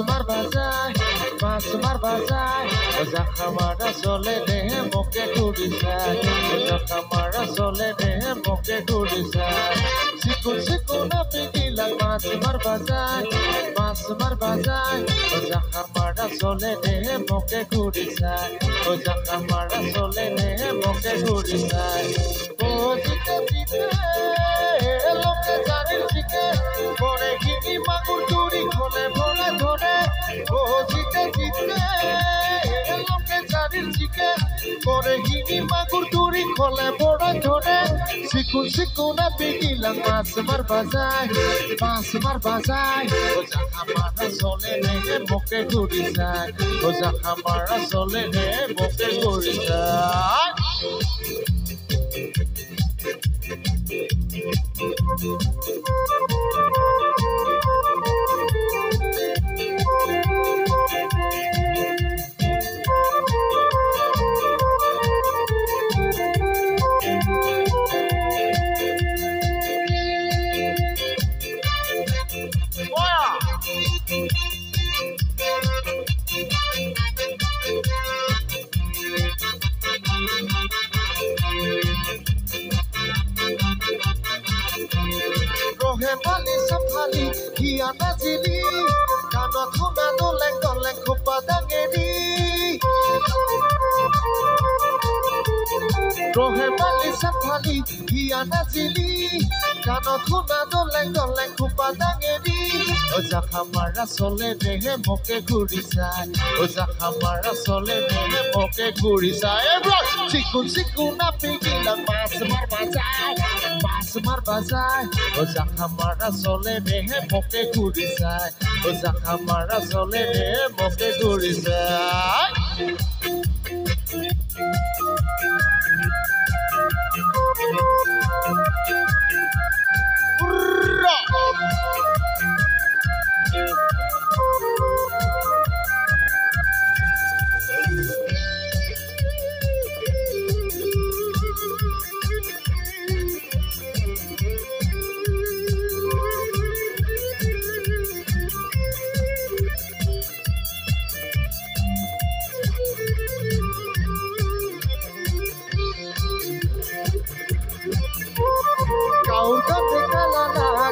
মারবা যায় জাখা মারা চলে দেহে মোকে ঘুরি যায় জাখা মারা চলে দেহে মোকে ঘুরি যায় সিকুন আপনি গিলাম মাছ মারবা যায় জাখা মারা চলে দেহে মোকে ঘুরি যায় জাখা মারা চলে দেহে মোকে ঘুরি যায় ও জিতে জিতে লোকে জানির দিকে পরে হিনি মাগুর চুরি খোলে ভরে ধরে ও জিতে জিতে লোকে জানির দিকে পরে হিনি মাগুর চুরি খোলে ভরে ধরে সিকুন আপনি গিলাম মাছ মারবা যায় ও জাখা মারা চলে দেহে মোকে ঘুরি যায় ও জাখা মারা চলে দেহে মোকে ঘুরি যায় Rohe bali safali hiya nazili kana thuna doleng khopa dangeri Rohe bali safali hiya nazili kana thuna doleng khopa dangeri O zakha mara sole dehe moke ঘুরি যায় O zakha mara sole dehe moke ঘুরি যায় bro sikun api gila mas marba যায় O zakha mara sole dehe moke ঘুরি যায় O zakha mara sole dehe moke ঘুরি যায়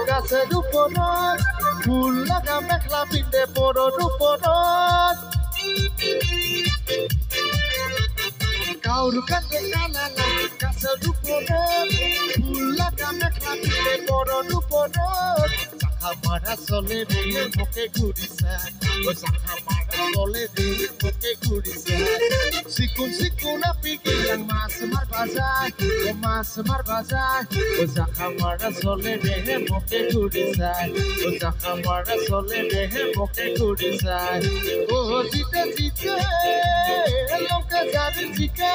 গাছের উপরত ফুল লাগা মেখলা পিন্ধে পরর উপরত কাউর কাছে কালা গাছের উপরত ফুল লাগা মেখলা পিন্ধে পরর উপরত জাখা মারা চলে দেহে মোকে ঘুরি যায় ও জাখা মারা চলে দেহে মোকে ঘুরি যায় সিকুন আপনি গিলাম মাছ মারবা যায় ও জাখা মারা চলে দেহে মোকে ঘুরি যায় ও জাখা মারা চলে দেহে মোকে ঘুরি যায় ও জিতে জিতে লোকে জানি জিকে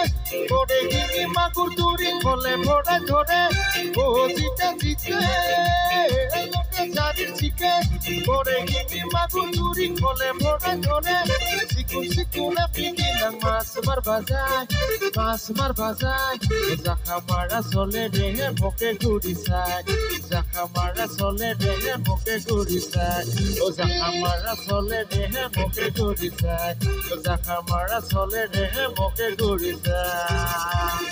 পরে গিনি মাগুর চুরি খোলে ভরে ধরে ও জিতে জিতে লোকে জানি জিকে পরে গিনি মাগুর চুরি খোলে ভরে ধরে সিকুন আপনি গিলাম মাছ মারবা যায় ও জাখা মারা চলে দেহে মোকে ঘুরি যায় জাখা মারা চলে দেহে মোকে ঘুরি যায় ও জাখা মারা চলে দেহে মোকে ঘুরি যায় ও জাখা মারা চলে দেহে মোকে ঘুরি যায়